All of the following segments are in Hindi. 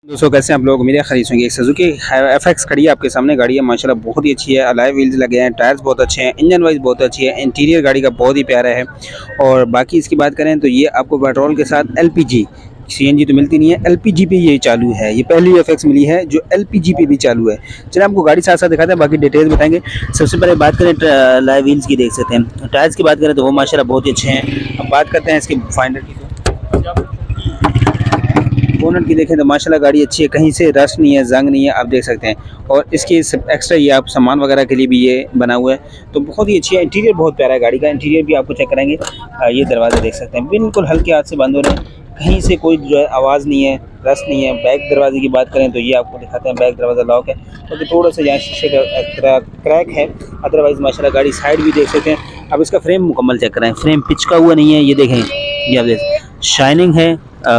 दोस्तों कैसे हैं आप लोग? उम्मीद है खरीद होंगे। एक सुजुकी एफएक्स खड़ी है आपके सामने। गाड़ी है माशाल्लाह बहुत ही अच्छी है। अलॉय व्हील्स लगे हैं, टायर्स बहुत अच्छे हैं, इंजन वाइज बहुत अच्छी है, इंटीरियर गाड़ी का बहुत ही प्यारा है। और बाकी इसकी बात करें तो ये आपको पेट्रोल के साथ एलपीजी, सीएनजी तो मिलती नहीं है, एलपीजी पे ये चालू है। ये पहली एफएक्स मिली है जो एलपीजी पे भी चालू है। चलिए आपको गाड़ी साथ साथ दिखाते हैं, बाकी डिटेल्स बताएंगे। सबसे पहले बात करें अलॉय व्हील्स की, देख सकते हैं। टायर्स की बात करें तो वो माशाल्लाह बहुत ही अच्छे हैं। अब बात करते हैं इसके फाइंडर की, बोनट की देखें तो माशाल्लाह गाड़ी अच्छी है, कहीं से रस्ट नहीं है, जंग नहीं है, आप देख सकते हैं। और इसके एक्स्ट्रा ये आप सामान वगैरह के लिए भी ये बना हुआ है, तो बहुत ही अच्छी है। इंटीरियर बहुत प्यारा है गाड़ी का, इंटीरियर भी आपको चेक कराएंगे। ये दरवाजे देख सकते हैं बिल्कुल हल्के हाथ से बंद हो रहे हैं, कहीं से कोई जो है आवाज़ नहीं है, रस्ट नहीं है। बैक दरवाजे की बात करें तो ये आपको दिखाते हैं, बैक दरवाज़ा लॉक है, तो थोड़ा सा यहाँ शीशे का क्रैक है, अदरवाइज़ माशाल्लाह गाड़ी। साइड भी देख सकते हैं। अब इसका फ्रेम मुकम्मल चेक कराएं, फ्रेम पिचका हुआ नहीं है, ये देखें, ये आप देखें शाइनिंग है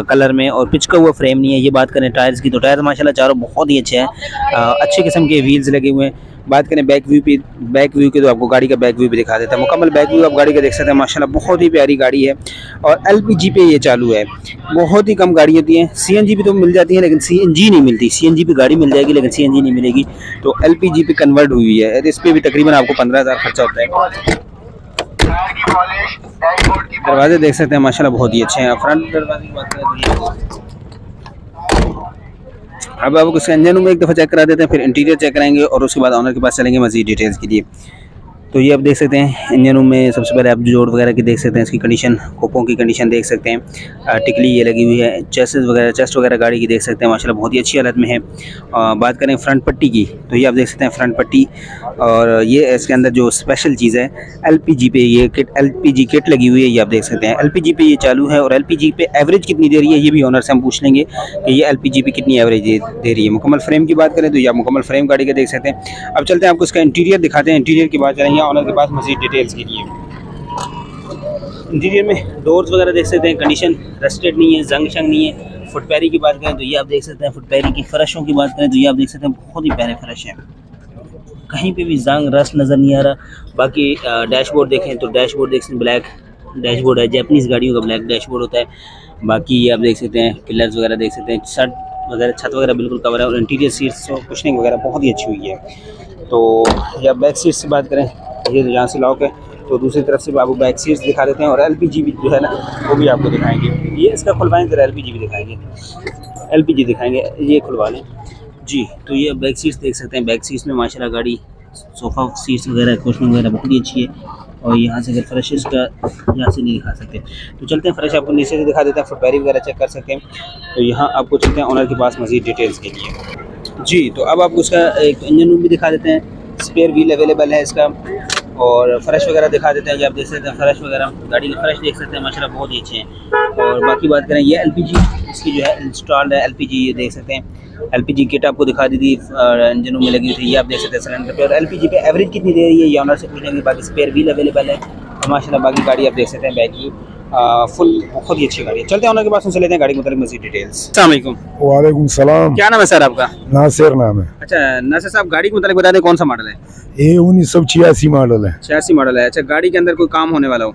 कलर में, और पिच का हुआ फ्रेम नहीं है। ये बात करें टायर्स की तो टायर माशाल्लाह चारों बहुत ही अच्छे हैं, अच्छे किस्म के व्हील्स लगे हुए हैं। बात करें बैक व्यू की तो आपको गाड़ी का बैक व्यू भी दिखा देता है। मुकम्मल बैक व्यू आप गाड़ी का देख सकते हैं, माशाल्लाह बहुत ही प्यारी गाड़ी है। और एलपीजी पे ये चालू है। बहुत ही कम गाड़ी होती हैं, सीएनजी भी तो मिल जाती है लेकिन सीएनजी नहीं मिलती। सीएनजी पे गाड़ी मिल जाएगी लेकिन सीएनजी नहीं मिलेगी, तो एलपीजी पे कन्वर्ट हुई है। इस पर भी तकरीबन आपको 15,000 खर्चा होता है। दरवाजे देख सकते हैं माशाल्लाह बहुत ही अच्छे हैं। फ्रंट दरवाजे की बात करें तो अब आपको इसका इंजन में एक दफ़ा चेक करा देते हैं, फिर इंटीरियर चेक कराएंगे और उसके बाद ऑनर के पास चलेंगे मज़ीद डिटेल्स के लिए। तो ये आप देख सकते हैं इंजन रूम में सबसे पहले आप जोड़ वगैरह की देख सकते हैं, इसकी कंडीशन, कोपों की कंडीशन देख सकते हैं। टिकली ये लगी हुई है, चेस्ट वगैरह गाड़ी की देख सकते हैं, माशाल्लाह बहुत ही अच्छी हालत में है। बात करें फ्रंट पट्टी की तो ये आप देख सकते हैं फ्रंट पट्टी, और ये इसके अंदर जो स्पेशल चीज़ है एलपीजी पे ये किट, एलपीजी किट लगी हुई है, ये आप देख सकते हैं। एलपीजी पे ये चालू है, और एलपीजी पे एवरेज कितनी दे रही है ये भी ऑनर से हम पूछ लेंगे कि ये एलपीजी पे कितनी एवरेज दे रही है। मुकम्मल फ्रेम की बात करें तो ये आप मुकम्मल फ्रेम गाड़ी का देख सकते हैं। अब चलते हैं आपको इसका इंटीरियर दिखाते हैं, इंटीरियर की बात करेंगे ऑनर के पास मज़ीद डिटेल्स के लिए। इंटीरियर में डोर्स वगैरह देख सकते हैं, कंडीशन रस्टेड नहीं है, जंग शंग नहीं है। फुटपैरी की बात करें तो ये आप देख सकते हैं, फुटपैरी की फ़र्शों की बात करें तो ये आप देख सकते हैं बहुत ही प्यारे फ़र्श हैं, कहीं पे भी जंग रस्ट नज़र नहीं आ रहा। बाकी डैशबोर्ड देखें तो डैशबोर्ड देख सकते हैं, ब्लैक डैशबोर्ड है, जैपनीज़ गाड़ियों का ब्लैक डैशबोर्ड होता है। बाकी ये आप देख सकते हैं पिलर्स वगैरह देख सकते हैं, छत वगैरह बिल्कुल कवर है, और इंटीरियर सीट्स और कुशनिंग वगैरह बहुत ही अच्छी हुई है। तो या बैक सीट्स से बात करें, ये तो यहाँ से लॉक है, तो दूसरी तरफ से आपको बैक सीट्स दिखा देते हैं। और एलपीजी भी जो है ना वो भी आपको दिखाएंगे। ये इसका खुलवाएं ज़रा, एलपीजी भी दिखाएंगे, एलपीजी दिखाएंगे, ये खुलवा लें जी। तो ये बैक सीट्स देख सकते हैं, बैक सीट्स में माशाल्लाह गाड़ी, सोफ़ा सीट्स वगैरह, कुशनिंग वगैरह बहुत ही अच्छी है। और यहाँ से अगर फ्रेशेस का यहाँ से नहीं दिखा सकते तो चलते हैं फ्रेश आपको नीचे से दिखा देते हैं, फुटपैरी वगैरह चेक कर सकते हैं। तो यहाँ आपको चलते हैं ऑनर के पास मज़ीद डिटेल्स के लिए जी। तो अब आपको उसका एक इंजन रूम भी दिखा देते हैं, स्पेयर व्हील अवेलेबल है इसका, और फ्रेश वगैरह दिखा देते हैं। जब आप देख सकते हैं फ्रेश वगैरह, गाड़ी के फ्रेश देख सकते हैं माशाल्लाह बहुत ही अच्छे हैं। और बाकी बात करें ये एलपीजी इसकी जो है इंस्टॉल्ड है, एलपीजी ये देख सकते हैं, एलपीजी किट आपको दिखा दी थी, इंजनों में लगी हुई थी, ये आप देख सकते हैं सिलेंडर पे। और एलपीजी पे एवरेज कितनी दे रही है ये ऑनर से पूछेंगे। बाकी स्पेयर व्हील अवेलेबल है, और माशाल्लाह बाकी गाड़ी आप देख सकते हैं बैक व्यू फुल बहुत ही अच्छी गाड़ी है। चलते हैं ऑनर के पास, उनसे लेते हैं गाड़ी के मतलब मज़ीद डिटेल्स। अस्सलाम वालेकुम। वालेकुम सलाम। क्या नाम है सर आपका? नासिर नाम है। अच्छा नासिर साहब, गाड़ी के मतलब बता दें कौन सा मॉडल है? ये 1986 मॉडल है। 86 मॉडल है। अच्छा, गाड़ी के अंदर कोई काम होने वाला हो?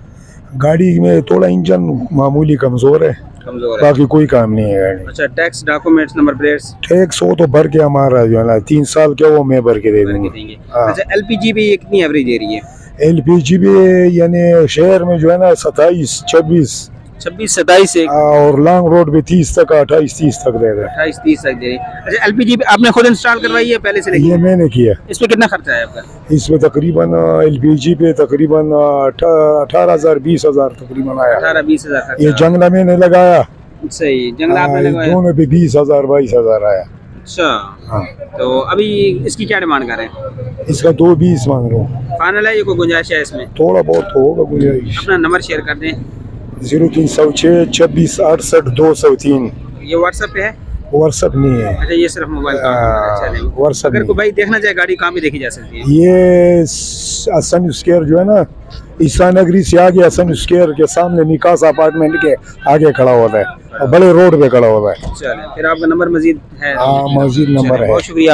गाड़ी में थोड़ा इंजन मामूली कमजोर है, बाकी कोई काम नहीं है गाड़ी। अच्छा, tax documents number plates tax वो तो भर के हमारा जो है ना 3 साल क्या वो मैं भर के दे दूँगा। अच्छा, एलपीजी पे ये कितनी एवरेज दे रही है? एलपीजी भी यानी शहर में जो है ना 27, 26, 27 और लॉन्ग रोड पे 30 तक, 28-30 तक दे रहे हैं। 28-30 तक दे रही है। अच्छा, एलपीजी पे आपने खुद इंस्टॉल करवाई है पहले से? ये मैंने किया। इस पे कितना खर्चा है आपका? इसमें तकरीबन एलपीजी पे तकरीबन 18,000 20,000 तकरीबन आया। 18-20 हज़ार। ये जंगला मैंने लगाया, सही, जंगला आपने लगाया, दोनों पे 20,000 22,000 आया। अच्छा हाँ। तो अभी इसकी क्या डिमांड कर रहे हैं? इसका 220 मांग रहा हूँ। फाइनल है, ये कोई गुंजाइश है इसमें? थोड़ा बहुत होगा गुंजाइश। अपना नंबर शेयर कर दें। 0306 26 68 203। ये व्हाट्सएप पे है? व्हाट्सएप नहीं है। अच्छा, ये सिर्फ मोबाइल का व्हाट्सएप। अगर कोई भाई देखना चाहे गाड़ी कहाँ भी देखी जा सकती है? ये हसन स्क्वायर जो है ना, ईसा नगरी से आगे हसन स्क्वायर के सामने निकास अपार्टमेंट के आगे खड़ा होता है, और बड़े रोड पे खड़ा होता है। चलिए, फिर आपका नंबर मजीद है? हाँ, मजीद नंबर है। बहुत शुक्रिया।